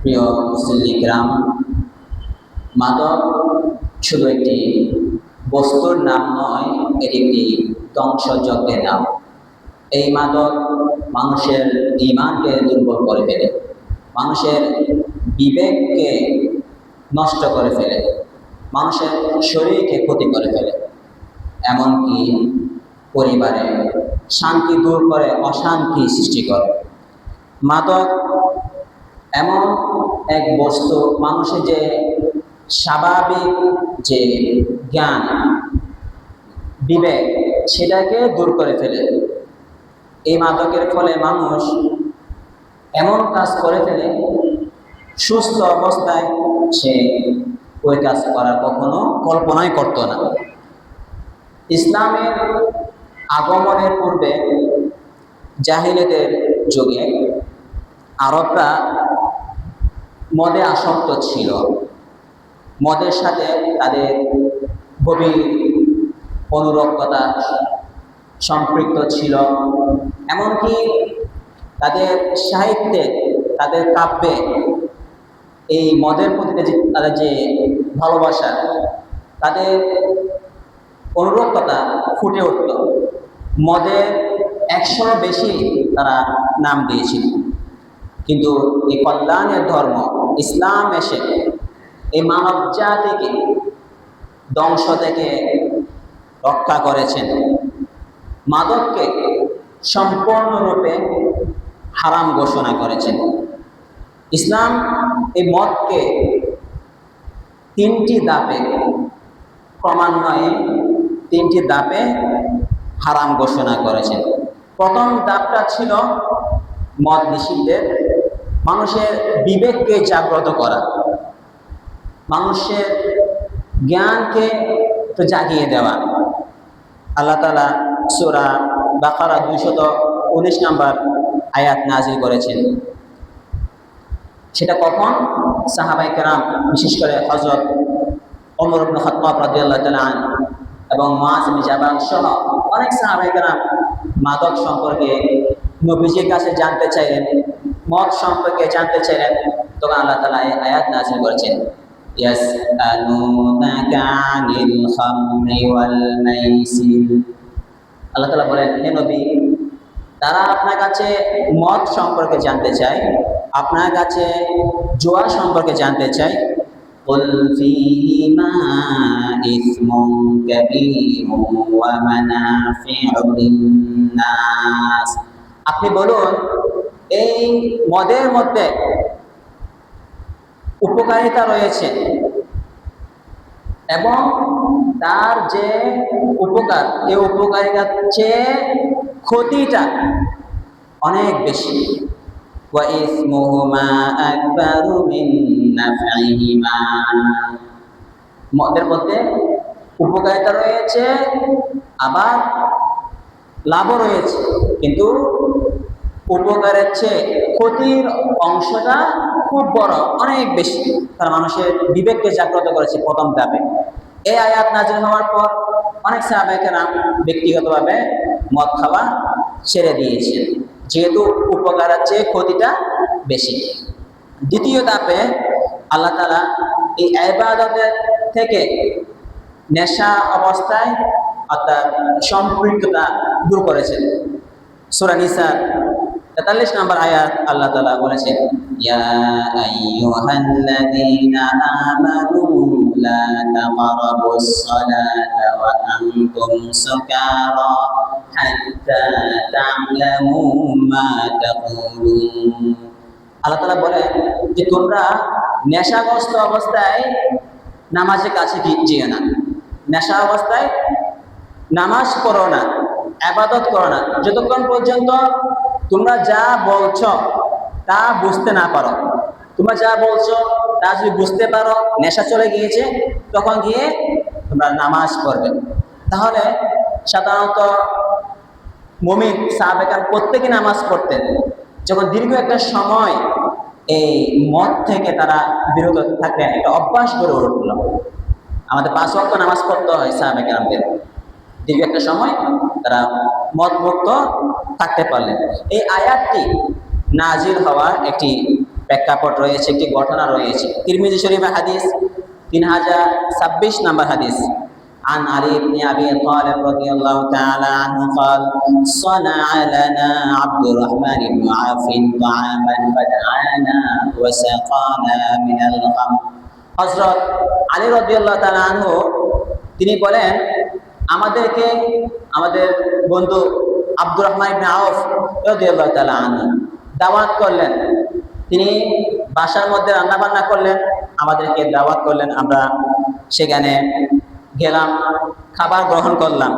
প্রিয় মুসলিম গ্রাম, মাদক শুধু একটি বস্তুর নাম নয়, এটি একটি ধ্বংসযজ্ঞের নাম। এই মাদক মানুষের ঈমানকে দুর্বল করে ফেলে, মানুষের বিবেককে নষ্ট করে ফেলে, মানুষের শরীরকে ক্ষতি করে ফেলে, এমনকি পরিবারে শান্তি দূর করে, অশান্তি সৃষ্টি করে। মাদক এমন এক বস্তু, মানুষের যে স্বাভাবিক যে জ্ঞান, বিবেক, সেটাকে দূর করে ফেলে। এই মাদকের ফলে মানুষ এমন কাজ করে ফেলে, সুস্থ অবস্থায় সে ওই কাজ করার কখনো কল্পনাই করত না। ইসলামের আগমনের পূর্বে জাহিলিয়াতের যুগে আরবরা মদে আসক্ত ছিল। মদের সাথে তাদের গভীর অনুরক্ততা সম্পৃক্ত ছিল। এমনকি তাদের সাহিত্যে, তাদের কাব্যে এই মদের প্রতি তাদের যে ভালোবাসা, তাদের অনুরক্ততা ফুটে উঠত। মদের 100 বেশি তারা নাম দিয়েছিল। কিন্তু এই কল্যাণের ধর্ম ইসলাম এসে এই মানব জাতিকে ধ্বংস থেকে রক্ষা করেছেন। মাদককে সম্পূর্ণরূপে হারাম ঘোষণা করেছেন। ইসলাম এই মদকে 3টি ধাপে, ক্রমান্বয়ে 3টি ধাপে হারাম ঘোষণা করেছেন। প্রথম ধাপটা ছিল মদ নিষিদ্ধের, মানুষের বিবেককে জাগ্রত করা, মানুষের জ্ঞানকে তো জাগিয়ে দেওয়া। আল্লাহ তাআলা সূরা বাকারা 219 নম্বর আয়াত নাজিল করেছেন। সেটা কখন? সাহাবায়ে কেরাম, বিশেষ করে হযরত ওমর ইবনে খাত্তাব রাদিয়াল্লাহু তাআলা আনহু এবং মুআয ইবনে জাবাল সহ অনেক সাহাবায়ে কেরাম মাদক সম্পর্কে নবীজির কাছে জানতে চাইলেন, মদ সম্পর্কে জানতে চাইলেন। তখন আল্লাহ তাআলা এই আয়াত নাযিল করেছেন, ইয়াসআলুনাকা আনিল খামরি ওয়াল মাইসির। আল্লাহ তাআলা বলেন, হে নবী, তারা আপনার কাছে মদ সম্পর্কে জানতে চায়, আপনার কাছে জুয়া সম্পর্কে জানতে চায়। কুল ফীহিমা ইসমুন কাবীরুন ওয়া মানাফিউ লিন-নাস। আপনি বলুন, এই মদের মধ্যে উপকারিতা রয়েছে এবং তার যে উপকার, এই উপকারিতার চেয়ে ক্ষতিটা অনেক বেশি। ওয়া ইসমুহুমা আকবারু মিন নাফইহিমা। মদের মধ্যে উপকারিতা রয়েছে, আবার লাভও রয়েছে, কিন্তু উপকারের চেয়ে ক্ষতির অংশটা খুব বড়, অনেক বেশি। তারা মানুষের বিবেককে জাগ্রত করেছে প্রথম ধাপে। এই আয়াত নাযিল হওয়ার পর অনেক সাহাবায়ে কেরাম ব্যক্তিগতভাবে মদ খাওয়া ছেড়ে দিয়েছেন, যেহেতু উপকারের চেয়ে ক্ষতিটা বেশি। দ্বিতীয় ধাপে আল্লাহ তাআলা এই ইবাদতের থেকে নেশা অবস্থায় অর্থাৎ সম্পৃক্ততা দূর করেছেন। সূরা নিসা 43 নম্বর আয়াত আল্লাহ তাআলা বলেছেন, ইয়া আইয়ুহাল্লাযীনা আমানু লা তাকরাবুস সালাতা ওয়া আনতুম সুকারা হাত্তা তা'লামু মা তাকুলুন। আল্লাহ তাআলা বলেন যে তোমরা নেশাগ্রস্ত অবস্থায় নামাজের কাছে যেও না, নেশা অবস্থায় নামাজ পড়ো না, ইবাদত করো না, যতক্ষণ পর্যন্ত তোমরা যা বলছো তা বুঝতে না পারো। তোমরা যা বলছো তা যদি বুঝতে পারো, নেশা চলে গিয়েছে, তখন গিয়ে তোমরা নামাজ পড়বে। তাহলে সাধারণত মুমিন সাহাবায়ে কেরাম প্রত্যেকে নামাজ পড়তেন। যখন দীর্ঘ একটা সময় এই মদ থেকে তারা বিরত থাকলেন, একটা অভ্যাস গড়ে উঠল। আমাদের 5 ওয়াক্ত নামাজ পড়তে হয় সাহাবায়ে কেরামদের। দীর্ঘ একটা সময় তারা মদ মুক্ত থাকতে পারলেন। এই আয়াতটি নাজিল হওয়ার একটি প্রেক্ষাপট রয়েছে, একটি ঘটনা রয়েছে। তিরমিজি শরীফের হাদিস 3026 নম্বর হাদিস। عن علي بن ابي طالب رضي الله تعالى عنه قال صنع لنا عبد الرحمن بن عوف طعاما فدعانا وسقانا من الخمر। হযরত আলী রাদিয়াল্লাহু তাআলা আনহু তিনি বলেন, আমাদেরকে আমাদের বন্ধু আব্দুর রহমান ইবনে আউফ রাদিয়াল্লাহু তাআলা আনহু দাওয়াত করলেন। তিনি বাসার মধ্যে রান্না বান্না করলেন, আমাদেরকে দাওয়াত করলেন। আমরা সেখানে গেলাম, খাবার গ্রহণ করলাম।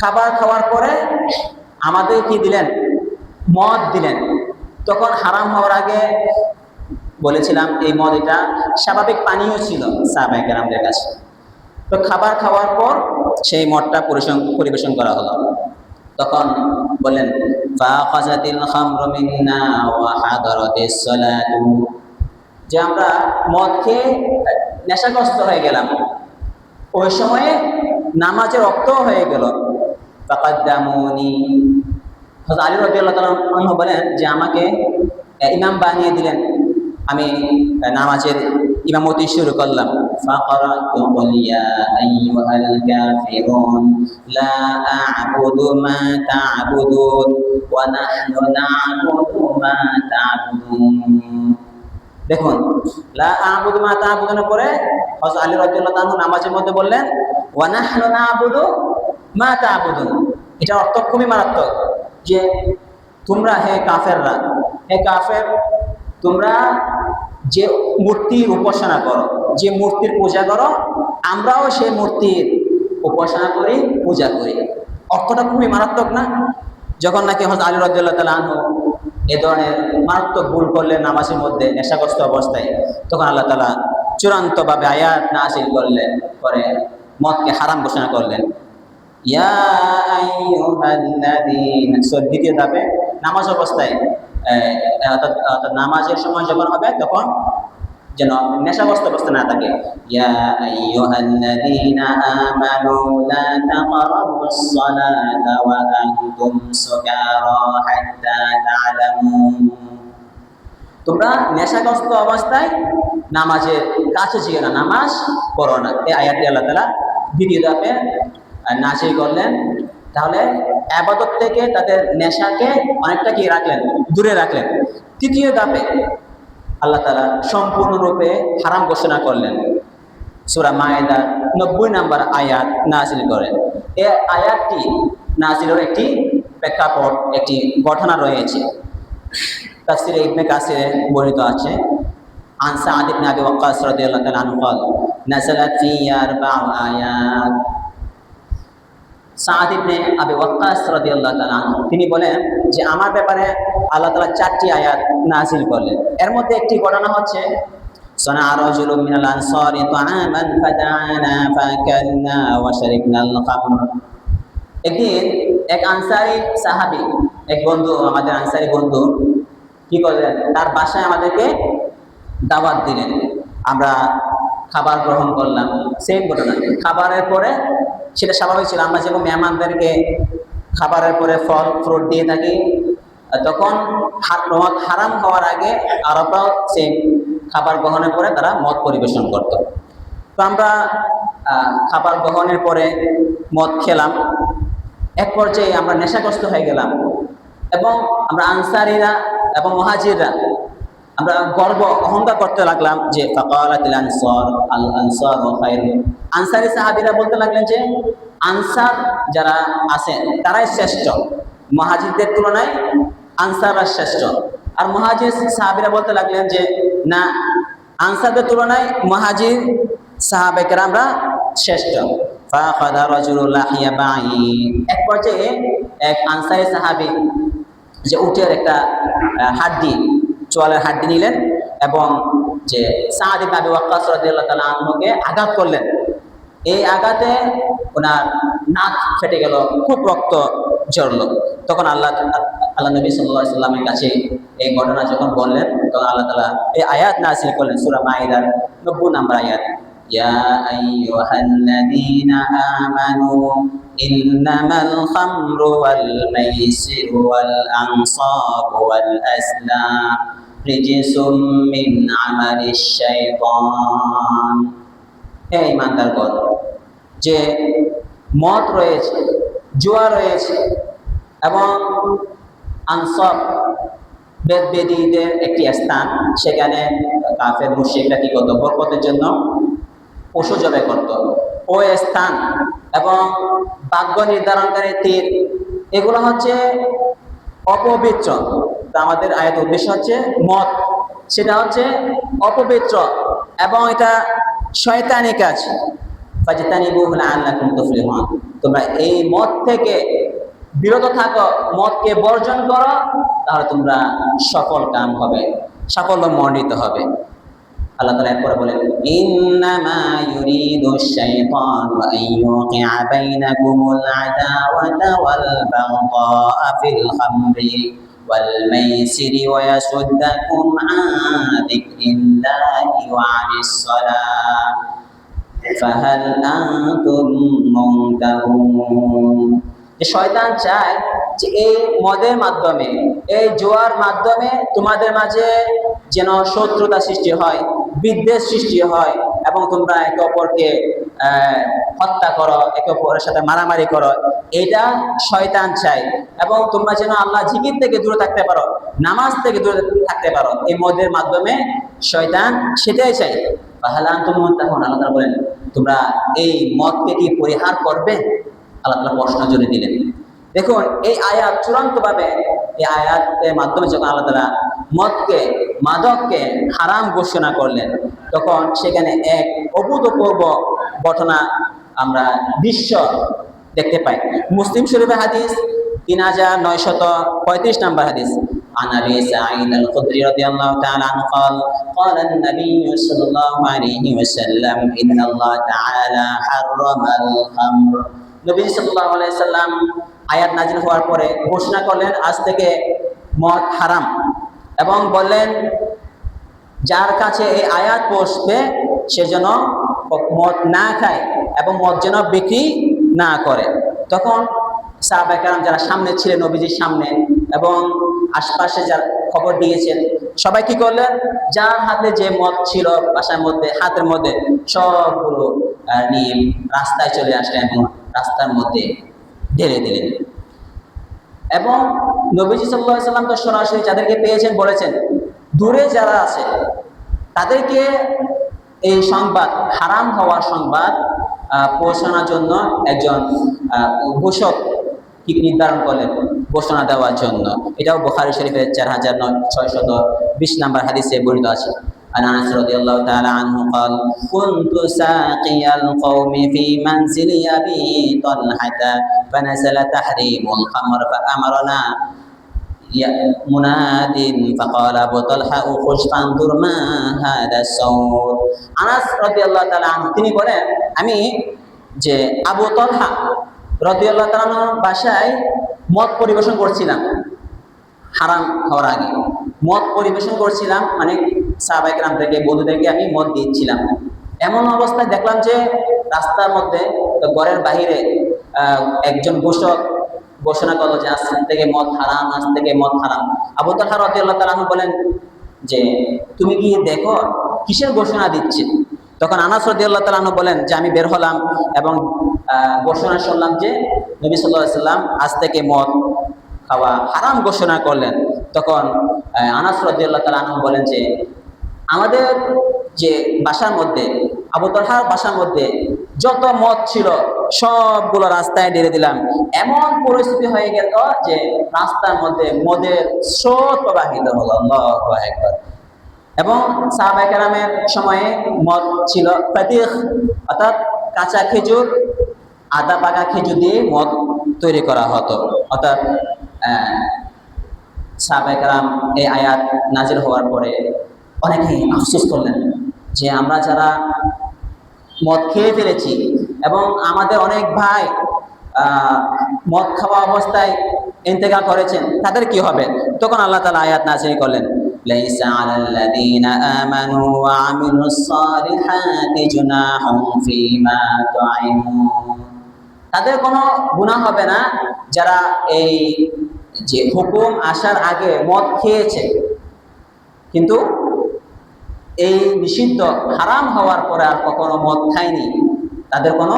খাবার খাওয়ার পরে আমাদের কি দিলেন? মদ দিলেন। তখন হারাম হওয়ার আগে বলেছিলাম এই মদ এটা স্বাভাবিক পানীয় ছিল সাহাবায়ে কেরামদের কাছে। তো খাবার খাওয়ার পর সেই মদটা পরিবেশন করা হলো। তখন বললেন ফাখাযাতিল খামরু মিন্না ওয়া হাদারাতিস সালাতু, যে আমরা মদ খেয়ে নেশাগ্রস্ত হয়ে গেলাম, ওই সময়ে নামাজের রক্ত হয়ে গেল। ফাকাদ্দামুনি, হযরত আলী রাদিয়াল্লাহু তাআলা আনহু বলেন যে আমাকে ইমাম বানিয়ে দিলেন। আমি নামাজের ইমামতি শুরু করলাম। ফাকারাতু কুল ইয়া আইয়ুহাল কাফিরুন লা আ'বুদু মা তা'বুদুন ওয়া নাহনু না'বুদু মা তা'বুদুন। দেখুন, লা আ'বুদু মা তা'বুদুনের পরে হযরত আলী রাদিয়াল্লাহু তাআলা নামাজের মধ্যে বললেন ওয়া নাহনু না'বুদু মা তা'বুদুন। এটা অর্থ খুবই মারাত্মক, যে তোমরা হে কাফেররা, হে কাফের, তোমরা যে মূর্তির উপাসনা করো, যে মূর্তির পূজা করো, আমরাও সেই মূর্তির উপাসনা করি, পূজা করি। অর্থটা খুবই মারাত্মক না? যখন নাকি হযরত আলী রাদিয়াল্লাহু তাআলা আনহু এ ধরনের মারাত্মক ভুল করলেন নামাজের মধ্যে নেশাগ্রস্ত অবস্থায়, তখন আল্লাহ তাআলা চূড়ান্তভাবে আয়াত নাযিল করলেন, করে মদকে হারাম ঘোষণা করলেন। ইয়া আইয়ুহাল্লাযীনা, দ্বিতীয় ধাপে নামাজ অবস্থায় অর্থাৎ নামাজের সময় যখন হবে তখন যেন নেশাগ্রস্ত অবস্থা না থাকে। ইয়া আইয়ুহাল্লাযীনা আমানু লা তাকরাবুস সালাতা ওয়া আনতুম সুকারা হাত্তা তা'লামুন, তোমরা নেশাগ্রস্ত অবস্থায় নামাজের কাছে যেও না, নামাজ পড়ো না। এই আয়াতটি আল্লাহ তাআলা দ্বিতীয় ধাপে নাযিল করলেন। তাহলে ইবাদত থেকে তাদের নেশাকে অনেকটা কি রাখলেন, দূরে রাখলেন। তৃতীয় ধাপে আল্লাহ তাআলা সম্পূর্ণরূপে হারাম ঘোষণা করলেন। সূরা মায়েদার 90 নম্বর আয়াত নাযিল করেন। এই আয়াতটি নাযিলের একটি প্রেক্ষাপট, একটি ঘটনা রয়েছে। তাফসীরে ইবনে কাসিরে বর্ণিত আছে, আন সা'দ ইবনে আবি ওয়াক্কাস রাদিয়াল্লাহু তাআলা আনহু قال نزلت في 4 আয়াত। সা'দ ইবনে আবি ওয়াক্কাস রাদিয়াল্লাহু তাআলা আনহু তিনি বলেন যে আমার ব্যাপারে আল্লাহ তাআলা 4টি আয়াত নাযিল করলেন। এর মধ্যে একটি ঘটনা হচ্ছে সানা রাজুলুম মিনাল আনসারি তা'আমান ফাদা'ানা ফাকালনা ওয়া শারিবনাল খামর। একদিন এক আনসারী সাহাবী, এক বন্ধু, আমাদের আনসারী বন্ধু কি করলেন, তার বাসায় আমাদেরকে দাওয়াত দিলেন। আমরা খাবার গ্রহণ করলাম। সেম ঘটনা, খাবারের পরে সেটা স্বাভাবিক ছিল, আমরা যেমন মেহমানদেরকে খাবারের পরে ফল ফ্রুট দিয়ে থাকি, তখন মদ হারাম হওয়ার আগে আরবরাও সেম খাবার গ্রহণের পরে তারা মদ পরিবেশন করত। তো আমরা খাবার গ্রহণের পরে মদ খেলাম। এক পর্যায়ে আমরা নেশাগ্রস্ত হয়ে গেলাম এবং আমরা আনসারীরা এবং মুহাজিররা আমরা গর্ব অহংকার করতে লাগলাম যে ফাকালাতিল আনসার আল আনসারু খায়রুন। আনসারী সাহাবীরা বলতে লাগলেন যে আনসার যারা আছেন তারাই শ্রেষ্ঠ, মুহাজিরদের তুলনায় আনসাররা শ্রেষ্ঠ। আর মুহাজির সাহাবীরা বলতে লাগলেন যে না, আনসারদের তুলনায় মুহাজির সাহাবায়ে কেরামরা শ্রেষ্ঠ। ফাখাযা রাজুলুল লাহিয়া বাঈর, এক পর্যায়ে এক আনসারী সাহাবী যে উটের একটা হাড্ডি, চোয়ালের হাড্ডি নিলেন এবং যে সা'দ ইবনে আবি ওয়াক্কাস রাদিয়াল্লাহু তাআলা আনহুকে আঘাত করলেন। এই আঘাতে ওনার নাক ফেটে গেল, খুব রক্ত ঝরল। তখন আল্লাহ নবী সাল্লাল্লাহু আলাইহি ওয়াসাল্লামের কাছে এই ঘটনা যখন বললেন, তখন আল্লাহ তাআলা এই আয়াত নাযিল করলেন, সূরা মাইদার 90 নম্বর আয়াত। ইয়া আইয়ুহাল্লাযীনা আমানু ইন্নামাল খামরু ওয়াল মাইসিরু ওয়াল আনসাবু ওয়াল আসলাম রিজিসুম মিন আমালিশ শাইতান। হে ঈমানদারগণ, যে মদ রয়েছে, জুয়া রয়েছে এবং আনসাব বেদবেদীদের একটি স্থান, সেখানে কাফের মুশরিকরা কি করতো? বরকতের জন্য পশু জবাই করত। ওই স্থান এবং ভাগ্য নির্ধারণকারী তীর, এগুলো হচ্ছে অপবিত্র। তা আমাদের আয়াতের উদ্দেশ্য হচ্ছে মদ, সেটা হচ্ছে অপবিত্র এবং এটা শয়তানি কাজ। ফাজতানিবুহু লাআল্লাকুম তুফলিহুন, তোমরা এই মদ থেকে বিরত থাকো, মদকে বর্জন করো, তাহলে তোমরা সফল কাম হবে, সাফল্য মণ্ডিত হবে। আল্লাহ তাআলা এরপরে বলেন, ইন্নামা ইউরিদুশ শাইতানু আন ইউকিআ বাইনাকুমুল আদাওয়াতা ওয়াল বাগদাআ ফিল খামরি ওয়াল মাইসিরি ওয়া ইয়াসুদ্দাকুম আন যিকরিল্লাহি ওয়া আনিস সালাহ ফাহাল আনতুম মুনতাহুন। যে শয়তান চায় যে এই মদের মাধ্যমে, এই জুয়ার মাধ্যমে তোমাদের মাঝে যেন শত্রুতা সৃষ্টি হয়, বিদ্বেষ সৃষ্টি হয় এবং তোমরা একে অপরকে হত্যা করো, একে অপরের সাথে মারামারি করো, এটা শয়তান চায়। এবং তোমরা যেন আল্লাহ জিকির থেকে দূরে থাকতে পারো, নামাজ থেকে দূরে থাকতে পারো, এই মদের মাধ্যমে শয়তান সেটাই চাই। ফাহাল আনতুম মুনতাহুন, আল্লাহ তাআলা বলেন, তোমরা এই মদকে কি পরিহার করবে? আল্লাহ তাআলা প্রশ্ন জুড়ে দিলেন। দেখুন, এই আয়াত চূড়ান্তভাবে, এই আয়াতের মাধ্যমে যখন আল্লাহ তাআলা মদকে, মাদককে হারাম ঘোষণা করলেন, তখন সেখানে এক অভূতপূর্ব ঘটনা আমরা দৃশ্য দেখতে পাই। মুসলিম শরীফের হাদিস 3935 নম্বর হাদিস। عن أبي سعيد الخدري رضي الله تعالى عنه قال قال النبي صلى الله عليه وسلم إن الله تعالى حرم الخمر। নবী সাল্লাল্লাহু আলাইহি সাল্লাম আয়াত নাযিল হওয়ার পরে ঘোষণা করলেন, আজ থেকে মদ হারাম, এবং বললেন যার কাছে এই আয়াত পৌঁছবে সে যেন মদ না খায় এবং মদ যেন বিক্রি না করে। তখন সাহাবায়ে কেরাম যারা সামনে ছিলেন, নবীজির সামনে এবং আশপাশে যারা খবর দিয়েছেন, সবাই কি করলেন? যার হাতে যে মদ ছিল বাসার মধ্যে, হাতের মধ্যে সবগুলো নিয়ে রাস্তায় চলে আসলেন এবং রাস্তার মধ্যে ঢেলে দিলেন। এবং নবীজি সাল্লাল্লাহু আলাইহি সাল্লাম তো সরাসরি যাদেরকে পেয়েছেন বলেছেন, দূরে যারা আছে তাদেরকে এই সংবাদ, হারাম হওয়ার সংবাদ পৌঁছানোর জন্য একজন ঘোষক কি নির্ধারণ করলেন, ঘোষণা দেওয়ার জন্য। এটাও বুখারী শরীফের 4620 নম্বর হাদিসে বর্ণিত আছে। عن انس رضي الله تعالى عنه قال كنت ساقي القوم في منزل ابي طلحه فنزل تحريم الخمر فامرنا مناد فقال ابو طلحه اخرج فانظر ما هذا الصوت। আনাস রাদিয়াল্লাহু তাআলা আনহু তিনি বলেন, আমি যে আবু তালহা রাদিয়াল্লাহু তাআলা বাসায় মদ পরিবেশন করছিলাম, হারাম হওয়ার আগে মদ পরিবেশন করছিলাম, মানে সাহাবায়ে কেরাম থেকে বন্ধুদেরকে আমি মদ দিচ্ছিলাম। এমন অবস্থায় দেখলাম যে রাস্তার মধ্যে, ঘরের বাহিরে একজন ঘোষক ঘোষণা করলো যে আজ থেকে মদ হারাম, আজ থেকে মদ হারাম। আবু তালহা রাদিয়াল্লাহু তাআলা বলেন যে তুমি কি দেখো কিসের ঘোষণা দিচ্ছে? তখন আনাস রাদিয়াল্লাহু তাআলা বলেন যে আমি বের হলাম এবং ঘোষণা শুনলাম যে নবী সাল্লাল্লাহু আলাইহি সাল্লাম আজ থেকে মদ খাওয়া হারাম ঘোষণা করলেন। তখন আনাস রাদিয়াল্লাহু তাআলা বলেন যে আমাদের যে বাসার মধ্যে, আবু তালহার বাসার মধ্যে যত মদ ছিল সবগুলো রাস্তায় ঢেলে দিলাম। এমন পরিস্থিতি হয়ে গেল যে রাস্তার মধ্যে মদের স্রোত প্রবাহিত হলো। আল্লাহু আকবার। এবং সাহাবায়ে কেরামের সময়ে মদ ছিল ফাতিহ, অর্থাৎ কাঁচা খেজুর, আদা পাকা খেজুর দিয়ে মদ তৈরি করা হতো। অর্থাৎ সাহাবায়ে কেরাম এই আয়াত নাজিল হওয়ার পরে অনেকেই আফসোস করলেন যে আমরা যারা মদ খেয়ে ফেলেছি এবং আমাদের অনেক ভাই মদ খাওয়া অবস্থায় ইন্তেকাল করেছেন, তাদের কি হবে? তখন আল্লাহ তাআলা আয়াত নাযিল করলেন, লাইসা আলাল্লাযীনা আমানু ওয়া আমিলুস সালিহাতি জুনাহুম ফীমা তু'ইমুন। তাদের কোনো গুনাহ হবে না যারা এই যে হুকুম আসার আগে মদ খেয়েছে কিন্তু এই নিষিদ্ধ হারাম হওয়ার পরে আর কখনো মদ খায়নি, তাদের কোনো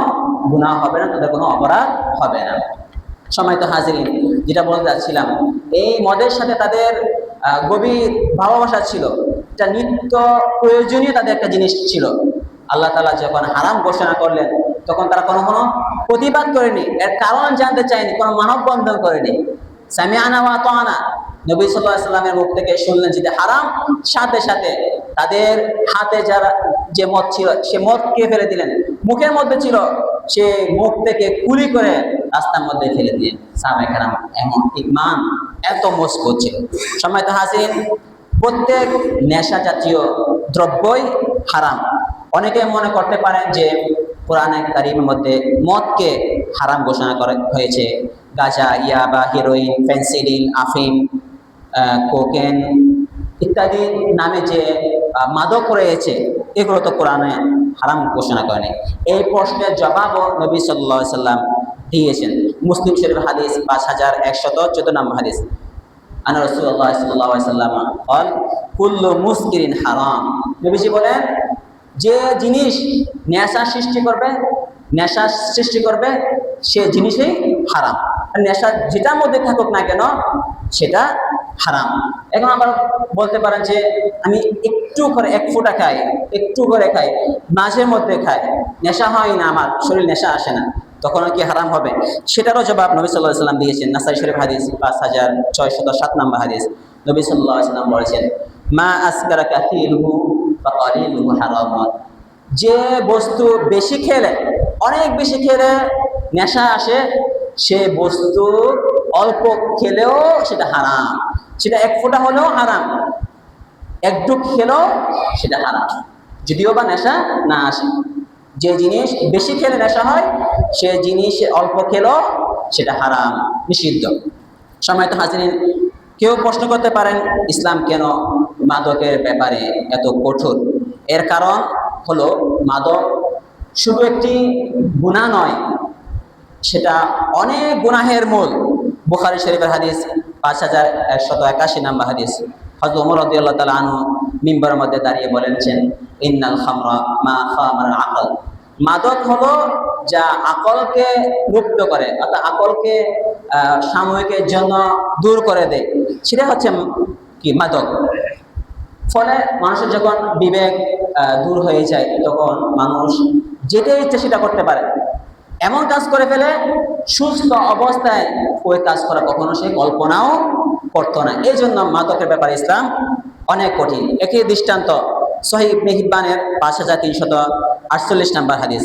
গুনাহ হবে না, তাদের কোনো অপরাধ হবে না। সম্মানিত হাজিরিন, যেটা বলতে চাচ্ছিলাম, এই মদের সাথে তাদের গভীর ভালোবাসা ছিল, এটা নিত্য প্রয়োজনীয় তাদের একটা জিনিস ছিল। আল্লাহ তাআলা যখন হারাম ঘোষণা করলেন তখন তারা কোনো প্রতিবাদ করেনি, এর কারণ জানতে চায়নি, কোনো মানববন্ধন করেনি। সামিআনা ওয়া আতানা, নবী সাল্লাল্লাহু আলাইহি সাল্লামের মুখ থেকে শুনলেন যে হারাম, সাথে সাথে তাদের হাতে যারা যে মদ ছিল সে মদ কে ফেলে দিলেন, মুখের মধ্যে ছিল সে মুখ থেকে কুলি করে রাস্তার মধ্যে ফেলে দিলেন। সাহাবায়ে কেরাম এমন ঈমান এত মজবুত ছিল। সম্মানিত হাজিরিন, প্রত্যেক নেশা জাতীয় দ্রব্যই হারাম। অনেকে মনে করতে পারেন যে কোরআনে কারীমের মধ্যে মদকে হারাম ঘোষণা করা হয়েছে। গাঁজা, ইয়াবা, হেরোইন, ফেন্সিডিল, আফিম, কোকেন ইত্যাদি নামে যে মাদক রয়েছে এগুলো তো কোরআনে হারাম ঘোষণা করেনি। এই প্রশ্নের জবাবও নবী সাল্লাল্লাহু আলাইহি সাল্লাম দিয়েছেন। মুসলিম শরীফ হাদিস 5114 নম্বর হাদিস, আনা রাসূলুল্লাহ সাল্লাল্লাহু আলাইহি সাল্লাম قال কুল্লু মুসকিরিন হারাম। নবীজি বলেন, যে জিনিস নেশা সৃষ্টি করবে সে জিনিসই হারাম। নেশা যেটার মধ্যে থাকুক না কেন সেটা হারাম। এখন আবার বলতে পারেন যে আমি একটু করে এক ফোঁটা খাই, একটু করে খাই, মাঝে মধ্যে খাই, নেশা হয় না, আমার শরীর নেশা আসে না, তখন কি হারাম হবে? সেটারও জবাব নবী সাল্লাল্লাহু আলাইহি সাল্লাম দিয়েছেন। নাসাই শরীফ হাদিস 5607 নম্বর হাদিস, নবী সাল্লাল্লাহু আলাইহি সাল্লাম বলেছেন, মা আসকারা কাসীরুহু ওয়া কালিলুহু হারাম। যে বস্তু বেশি খেলে, অনেক বেশি খেলে নেশা আসে, সে বস্তু অল্প খেলেও সেটা হারাম। সেটা এক ফোঁটা হলেও হারাম, একটু খেলেও সেটা হারাম, যদিও বা নেশা না আসে। যে জিনিস বেশি খেলে নেশা হয়, সে জিনিস অল্প খেলেও সেটা হারাম, নিষিদ্ধ। সম্মানিত হাজিরিন, কেউ প্রশ্ন করতে পারেন ইসলাম কেন মাদকের ব্যাপারে এত কঠোর? এর কারণ হলো মাদক শুধু একটি গুনাহ নয়, সেটা অনেক গুনাহের মূল। বুখারী শরীফের হাদিস 5181 নম্বর হাদিস, হযরত ওমর রাদিয়াল্লাহু তাআলা আনহু মিম্বারের মধ্যে দাঁড়িয়ে বলেছেন, ইন্নাল খামরা মা খামার আকল। মাদক হলো যা আকলকে লুপ্ত করে, অর্থাৎ আকলকে সাময়িকের জন্য দূর করে দেয়, সেটা হচ্ছে কি মাদক। ফলে মানুষের যখন বিবেক দূর হয়ে যায় তখন মানুষ যেটা ইচ্ছে সেটা করতে পারে, এমন কাজ করে ফেলে সুস্থ অবস্থায় ওই কাজ করা কখনো সে কল্পনাও করতো না। এই জন্য মাদকের ব্যাপারে ইসলাম অনেক কঠিন। একই দৃষ্টান্ত সহিহ ইবনে হিব্বানের 5348 নম্বর হাদিস,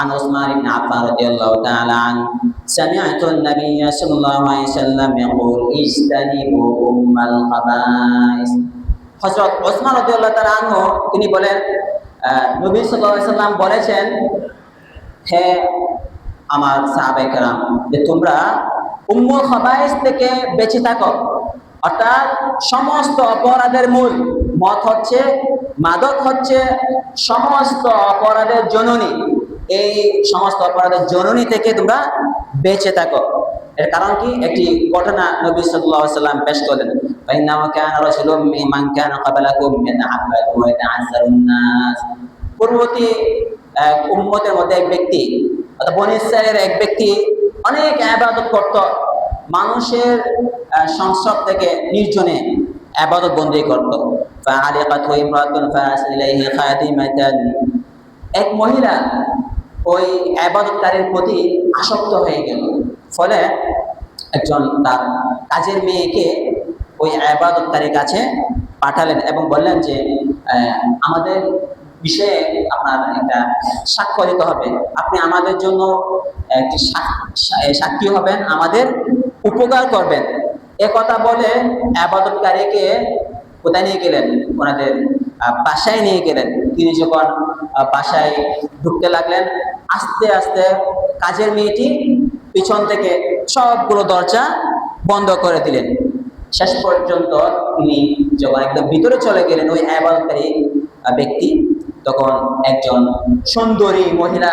আন উসমান ইবনে আফফান রাদিয়াল্লাহু তাআলা আন সামি'তু an-নাবিয়্য সাল্লাল্লাহু আলাইহি ওয়াসাল্লাম ইয়াকুল ইজতানিবু উম্মাল খাবাইস। হযরত ওসমান রাদিয়াল্লাহু তাআলা আনহু তিনি বলেন, নবী সাল্লাল্লাহু আলাইহি ওয়াসাল্লাম বলেছেন, হে আমার সাহাবায়ে কেরাম, যে তোমরা উম্মুল খাবাইস থেকে বেঁচে থাকো। অর্থাৎ সমস্ত অপরাধের মূল। মদ হচ্ছে, মাদক হচ্ছে সমস্ত অপরাধের জননী। এই সমস্ত অপরাধের জননী থেকে তোমরা বেঁচে থাকো। এর কারণ কি? একটি ঘটনা নবী সাল্লাল্লাহু আলাইহি ওয়াসাল্লাম পেশ করলেন, ফাইন্নাহু কানা রাসূলুম মিমান কানা ক্বাবলাকুম ইয়াতাআব্বাদু ওয়া ইয়াতাআযারুন নাস। পূর্ববর্তী উম্মতের মধ্যে এক ব্যক্তি, অর্থাৎ বনী ইসরাঈলের এক ব্যক্তি অনেক ইবাদত করত, মানুষের সংস্রব থেকে নির্জনে ইবাদত বন্দী করত। ফাআলিকাতহু ইমরাতুন ফাআসাত ইলাইহি খাদিমাতান। এক মহিলা ওই ইবাদতকারীর প্রতি আসক্ত হয়ে গেল। ফলে একজন তার কাজের মেয়েকে ওই ইবাদতকারীর কাছে পাঠালেন এবং বললেন যে আমাদের বিষয়ে আপনার একটা সাক্ষ্য দিতে হবে, আপনি আমাদের জন্য একটি সাক্ষী হবেন, আমাদের উপকার করবেন। কথা বলে ইবাদতকারীকে কোথায় নিয়ে গেলেন? ওনাদের বাসায় নিয়ে গেলেন। তিনি যখন বাসায় ঢুকতে লাগলেন, আস্তে আস্তে কাজের মেয়েটি পিছন থেকে সবগুলো দরজা বন্ধ করে দিলেন। শেষ পর্যন্ত তিনি যখন একদম ভিতরে চলে গেলেন ওই ইবাদতকারী ব্যক্তি, তখন একজন সুন্দরী মহিলা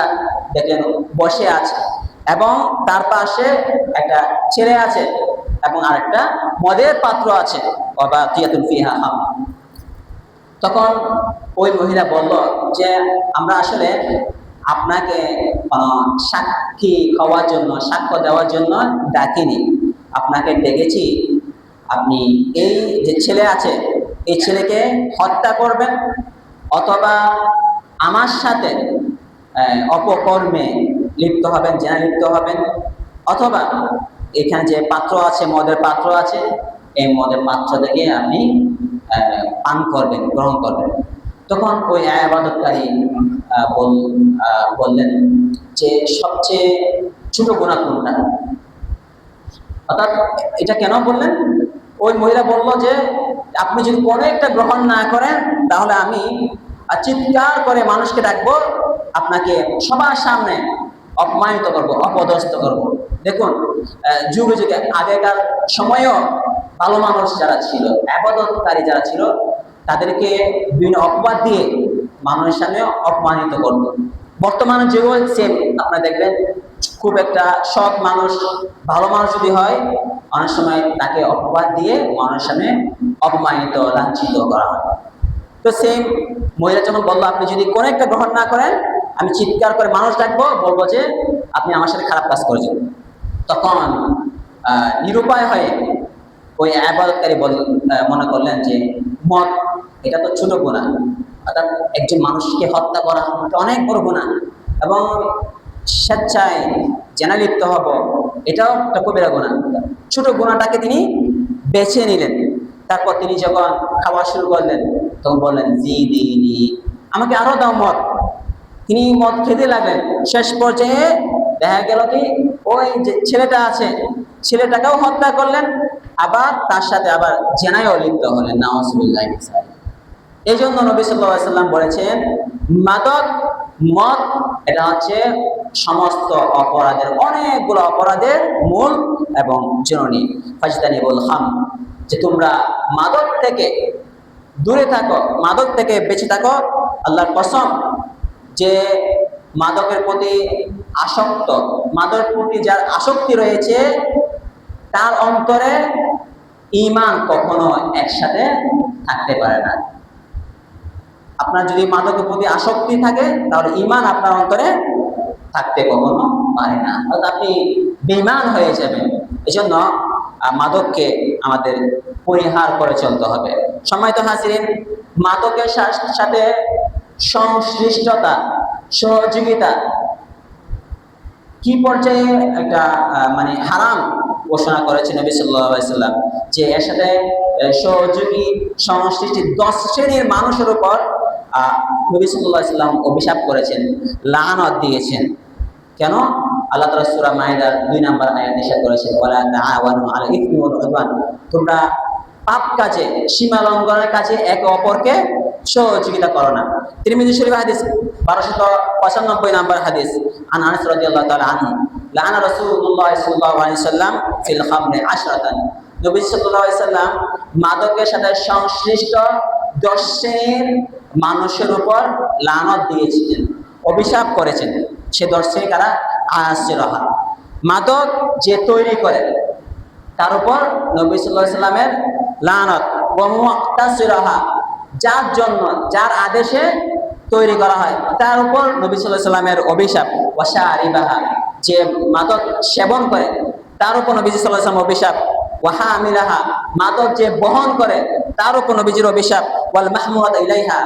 দেখলেন বসে আছে এবং তার পাশে একটা ছেলে আছে এবং আরেকটা মদের পাত্র আছে। তখন ওই মহিলা বলল যে আমরা আসলে আপনাকে কোনো সাক্ষী হওয়ার জন্য, সাক্ষ্য দেওয়ার জন্য ডাকিনি, আপনাকে ডেকেছি আপনি এই যে ছেলে আছে এই ছেলেকে হত্যা করবেন অথবা আমার সাথে অপকর্মে লিপ্ত হবেন, জেনা লিপ্ত হবেন, অথবা এখানে যে পাত্র আছে, মদের পাত্র আছে, এই মদের পাত্র থেকে আপনি পান করবেন, গ্রহণ করবেন। তখন ওই ইবাদতকারী বললেন যে সবচেয়ে ছোট গুনাহ কোনটা? অর্থাৎ এটা কেন বললেন? ওই মহিলা বলল যে আপনি যদি কোনো একটা গ্রহণ না করেন তাহলে আমি চিৎকার করে মানুষকে ডাকবো, আপনাকে সবার সামনে অপমানিত করব, অপদস্থ করব। দেখুন যুগে যুগে আগেকার সময়েও ভালো মানুষ যারা ছিল, ইবাদতকারী যারা ছিল, তাদেরকে বিভিন্ন অপবাদ দিয়ে মানুষের সামনে অপমানিত করত। বর্তমানে যুগেও সেম আপনারা দেখবেন, খুব একটা সৎ মানুষ, ভালো মানুষ যদি হয়, অনেক সময় তাকে অপবাদ দিয়ে মানুষের সামনে অপমানিত, লাঞ্ছিত করা হয়। তো সেম মহিলা যখন বললো আপনি যদি কোনো একটা গ্রহণ না করেন আমি চিৎকার করে মানুষ ডাকবো, বলবো যে আপনি আমার সাথে খারাপ কাজ করেছেন। তখন নিরুপায় হয়ে ওই ইবাদতকারী মনে করলেন যে মদ এটা তো ছোট গুনাহ, অর্থাৎ একজন মানুষকে হত্যা করা অনেক বড় গুনাহ, এবং স্বেচ্ছায় জেনা লিপ্ত হব এটাও একটা কবিরা গুনাহ। ছোট গুনাহটাকে তিনি বেছে নিলেন। তারপর তিনি যখন খাওয়া শুরু করলেন তখন বললেন জি দিনি, আমাকে আরো দাও মদ। তিনি মদ খেতে লাগলেন। শেষ পর্যায়ে দেখা গেল কি ওই যে ছেলেটা আছে ছেলেটাকেও হত্যা করলেন, আবার তার সাথে আবার জেনায়ও লিপ্ত হলেন। নাউজুবিল্লাহ। এই জন্য নবী সাল্লাল্লাহু আলাইহি ওয়াসাল্লাম বলেছেন মাদক, মদ এটা হচ্ছে সমস্ত অপরাধের, অনেকগুলো অপরাধের মূল এবং জননী। ফাজতানিবুল খাম, যে তোমরা মাদক থেকে দূরে থাকো, মাদক থেকে বেঁচে থাকো। আল্লাহর কসম, যে মাদকের প্রতি আসক্ত, মাদকের প্রতি যার আসক্তি রয়েছে তার অন্তরে ঈমান কখনো একসাথে থাকতে পারে না। আপনার যদি মাদকের প্রতি আসক্তি থাকে তাহলে ঈমান আপনার অন্তরে থাকতে কখনো পারে না, অর্থাৎ আপনি বেঈমান হয়ে যাবেন। এজন্য মাদককে আমাদের পরিহার করে চলতে হবে। সম্মানিত হাজিরিন, মাদকের সাথে সংশ্লিষ্টতা, সহযোগিতা কি পর্যায়ে একটা মানে হারাম ঘোষণা করেছে নবী সাল্লাল্লাহু আলাইহি ওয়াসাল্লাম, যে এর সাথে সহযোগী সংশ্লিষ্ট 10 শ্রেণীর মানুষের উপর নবী সাল্লাল্লাহু আলাইহি ওয়াসাল্লাম অভিশাপ করেছেন, লানত দিয়েছেন। কেন? আল্লাহ তাআলা সূরা মাইদার 2 নম্বর আয়াতে ইরশাদ করেছেন ওয়ালা তাআওয়ানু আলাল ইসমি ওয়াল উদওয়ান, তোমরা পাপ কাজে, সীমা লঙ্ঘনের কাজে একে অপরকে সহযোগিতা করো না। তিরমিজি শরীফ হাদিস 1295 নম্বর হাদিস, আন আনাস রাদিয়াল্লাহু তাআলা আনহু লাআনা রাসূলুল্লাহ সাল্লাল্লাহু আলাইহি ওয়াসাল্লাম ফিল খামরি আশরাতান, নবী সাল্লাল্লাহু আলাইহি ওয়াসাল্লাম মাদকের সাথে সংশ্লিষ্ট 10 শ্রেণীর মানুষের উপর লানত দিয়েছিলেন, অভিশাপ করেছেন। সে 10 শ্রেণী কারা? আসিরাহা, মাদক যে তৈরি করে তার উপর নবী সাল্লাল্লাহু আলাইহি ওয়াসাল্লামের লানত। ওয়া মুতাসিরাহা, যার জন্য, যার আদেশে তৈরি করা হয় তার উপর নবী সাল্লাল্লাহু আলাইহি ওয়াসাল্লামের অভিশাপ। ওয়া শারিবাহা, যে মাদক সেবন করে তার উপর নবী সাল্লাল্লাহু আলাইহি ওয়াসাল্লাম অভিশাপ। ওয়া হামিলাহা, মাদক যে বহন করে তার উপর নবীজির অভিশাপ। ওয়াল মাহমুলাতা ইলাইহা,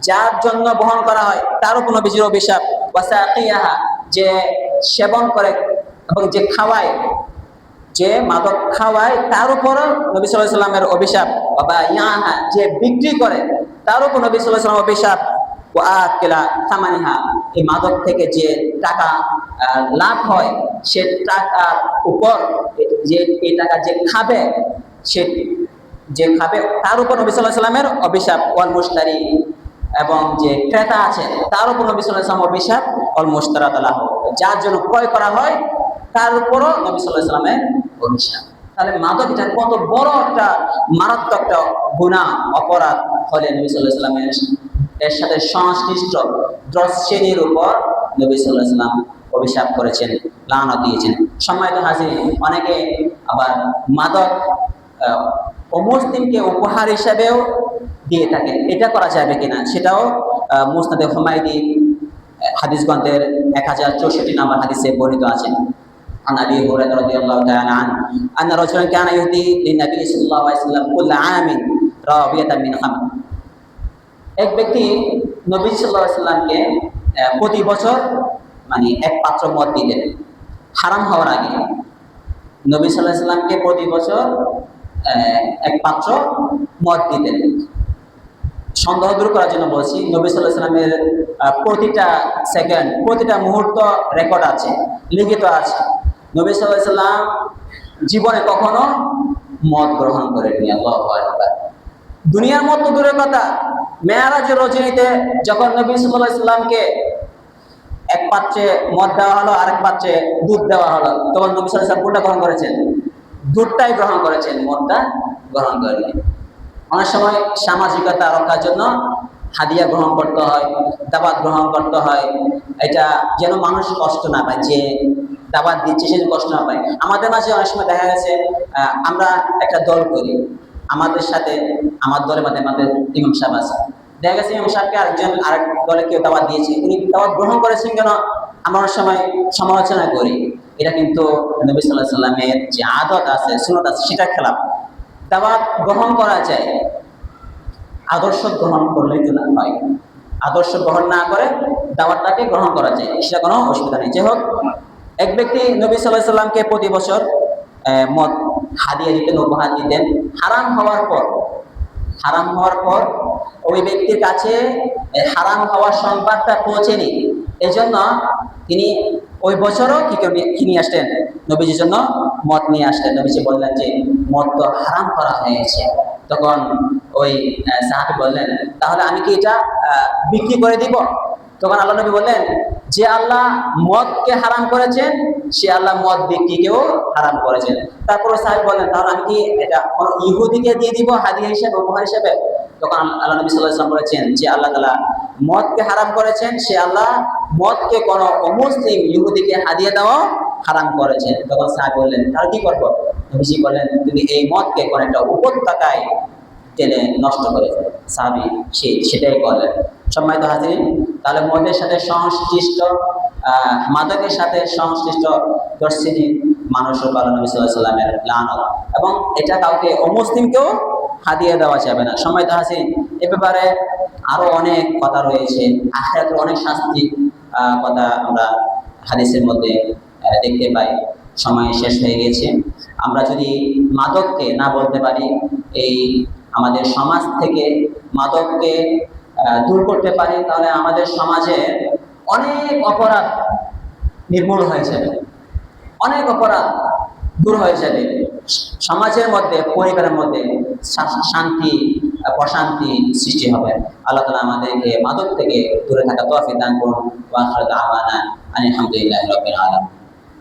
যার জন্য বহন করা হয় তার উপর নবীজির অভিশাপ। ওয়া সাকিয়াহা, যে সেবন করে এবং যে খাওয়ায়, যে মাদক খাওয়ায় তার উপরও নবী সাল্লাল্লাহু আলাইহি ওয়াসাল্লামের অভিশাপ। ওয়া বায়াহা, যে বিক্রি করে তার উপর নবী সাল্লাল্লাহু আলাইহি ওয়াসাল্লামের অভিশাপ। ওয়া আকিলা সামানিহা, এই মাদক থেকে যে টাকা লাভ হয় সে টাকার উপর, যে এই টাকা যে খাবে, সে যে খাবে তার উপর নবী সাল্লাল্লাহু আলাইহি ওয়াসাল্লামের অভিশাপ। ওয়াল মুশতারি, এবং যে ক্রেতা আছে তার উপর নবী সাল্লাল্লাহু আলাইহি ওয়াসাল্লামের অভিশাপ। ওয়াল মুশতারাত লাহু, যার জন্য ক্রয় করা হয় তার উপরও নবী সাল্লাল্লাহু আলাইহি ওয়াসাল্লামের অভিশাপ। তাহলে মাদক এটা কত বড় একটা মারাত্মক একটা গুনাহ, অপরাধ হলে নবী সাল্লাল্লাহু আলাইহি ওয়াসাল্লামের এর সাথে সংশ্লিষ্ট 10 শ্রেণীর উপর নবী সাল্লাল্লাহু আলাইহি ওয়াসাল্লাম অভিশাপ করেছেন, লানত দিয়েছেন। সম্মানিত হাজির, অনেকে আবার মাদক অমুসলিমকে উপহার হিসেবেও দিয়ে থাকেন, এটা করা যাবে কিনা সেটাও মুসনাদে হুমায়দি হাদিস গ্রন্থের 1064 নম্বর হাদিসে বর্ণিত আছে। عن ابي هريره رضي الله تعالى عنه ان رجلا كان يهدي للنبي صلى الله عليه وسلم كل عام راويه من خمر। এক ব্যক্তি নবী সাল্লাল্লাহু আলাইহি সাল্লামকে প্রতি বছর মানে এক পাত্র মদ দিতেন হারাম হওয়ার আগে। নবী সাল্লাল্লাহু আলাইহি সাল্লামকে প্রতি বছর এক পাত্র মদ দিতেন। সন্দেহ দূর করার জন্য বলছি, নবী সাল্লাল্লাহু আলাইহি সাল্লামের প্রতিটা সেকেন্ড, প্রতিটা মুহূর্ত রেকর্ড আছে, লিখিত আছে। নবী সাল্লাল্লাহু আলাইহি সাল্লাম জীবনে কখনো মদ গ্রহণ করেননি। আল্লাহু আকবার। দুনিয়ার মত দূরের কথা, মেরাজের রজনীতে যখন নবী সাল্লাল্লাহু আলাইহি সাল্লামকে এক পাত্রে মদ দেওয়া হলো, আরেক পাত্রে দুধ দেওয়া হলো, তখন নবী সাল্লাল্লাহু আলাইহি সাল্লাম কোনটা গ্রহণ করেছেন? দুধটাই গ্রহণ করেছেন, মদটা গ্রহণ করেননি। অনেক সময় সামাজিকতা রক্ষার জন্য হাদিয়া গ্রহণ করতে হয়, দাওয়াত গ্রহণ করতে হয়, এটা যেন মানুষ কষ্ট না পায়, যে দাওয়াত দিচ্ছে সে কষ্ট না পায়। আমাদের মাঝে অনেক সময় দেখা গেছে আমরা একটা দল করি, আমাদের সাথে আমার দলের মধ্যে আমাদের ইমাম সাহেব আছে, দেখা গেছে ইমাম সাহেবকে আরেক দলে কেউ দাওয়াত দিয়েছে, উনি দাওয়াত গ্রহণ করেছেন কেন আমরা অনেক সময় সমালোচনা করি। এটা কিন্তু নবী সাল্লাল্লাহু আলাইহি সাল্লামের যে আদত আছে, সুন্নাত আছে, সেটা খেলাফ। দাওয়াত গ্রহণ করা যায়, আদর্শ গ্রহণ করলেই তো না হয়। আদর্শ গ্রহণ না করে দাওয়াতটাকে গ্রহণ করা যায়, সেটা কোনো অসুবিধা নেই। যাই হোক, এক ব্যক্তি নবী সাল্লাল্লাহু আলাইহি সাল্লামকে প্রতি বছর মদ হাদিয়া দিতেন, উপহার দিতেন। হারাম হওয়ার পর ওই ব্যক্তির কাছে হারাম হওয়ার সংবাদটা পৌঁছেনি, এই জন্য তিনি ওই বছরও কি নিয়ে আসতেন? নবীজির জন্য মদ নিয়ে আসতেন। নবীজি বললেন যে মদ তো হারাম করা হয়েছে। তখন ওই সাহাবী বললেন, তাহলে আমি কি এটা বিক্রি করে দিব? তখন আল্লাহ নবী বললেন, যে আল্লাহ মদকে হারাম করেছেন সে আল্লাহ মদ বিক্রিকেও হারাম করেছেন। তারপরে সাহাবী বললেন, তাহলে আমি কি এটা কোন ইহুদিকে দিয়ে দিব হাদিয়া হিসেবে, উপহার হিসেবে? তখন আল্লাহ নবী সাল্লাল্লাহু আলাইহি ওয়াসাল্লাম বলেছেন, যে আল্লাহ তাআলা মদকে হারাম করেছেন সে আল্লাহ মদকে কোন অমুসলিম ইহুদিকে হাদিয়া দেওয়া হারাম করেছেন। তখন সাহাবী বললেন, তাহলে কি করবো? নবীজি বললেন, তুমি এই মদকে কোন একটা উপত্যকায় টেনে নষ্ট করে ফেলে। সাহাবী সেটাই করলেন। সম্মানিত হাজিরিন, তাহলে মদের সাথে সংশ্লিষ্ট মাদকের সাথে সংশ্লিষ্ট দর্শনী মানুষের উপর নবী সাল্লাল্লাহু আলাইহি ওয়াসাল্লামের লানত, এবং এটা কাউকে অমুসলিমকেও হাদিয়া দেওয়া যাবে না। সম্মানিত হাজিরিন, এ ব্যাপারে আরো অনেক কথা রয়েছে, আখিরাতের অনেক শাস্তি কথা আমরা হাদিসের মধ্যে দেখতে পাই। সময় শেষ হয়ে গেছে। আমরা যদি মাদককে না বলতে পারি, এই আমাদের সমাজ থেকে মাদককে দূর করতে পারি, তাহলে আমাদের সমাজে অনেক অপরাধ নির্মূল হয়ে যাবে, অনেক অপরাধ দূর হয়ে যাবে। সমাজের মধ্যে, পরিবারের মধ্যে শান্তি, প্রশান্তি সৃষ্টি হবে। আল্লাহ তাআলা আমাদেরকে মাদক থেকে দূরে থাকা তৌফিক দান করুন। ওয়া আখিরু দাওয়ানা আলহামদুলিল্লাহি রাব্বিল আলামিন।